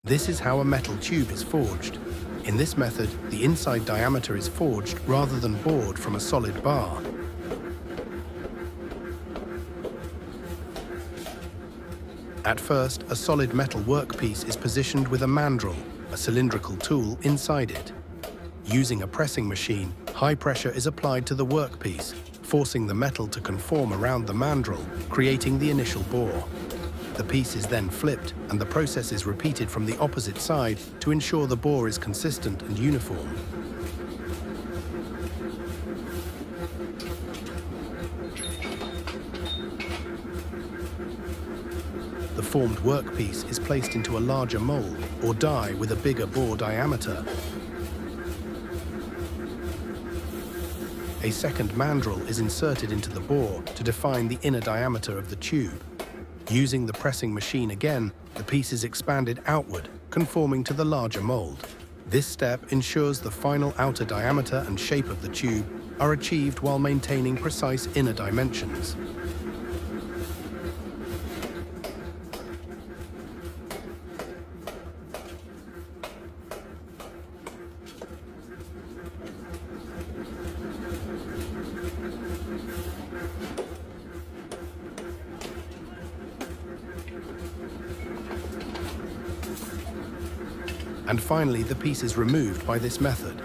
This is how a metal tube is forged. In this method, the inside diameter is forged rather than bored from a solid bar. At first, a solid metal workpiece is positioned with a mandrel, a cylindrical tool, inside it. Using a pressing machine, high pressure is applied to the workpiece, forcing the metal to conform around the mandrel, creating the initial bore. The piece is then flipped, and the process is repeated from the opposite side to ensure the bore is consistent and uniform. The formed workpiece is placed into a larger mold or die with a bigger bore diameter. A second mandrel is inserted into the bore to define the inner diameter of the tube. Using the pressing machine again, the piece is expanded outward, conforming to the larger mold. This step ensures the final outer diameter and shape of the tube are achieved while maintaining precise inner dimensions. And finally, the piece is removed by this method.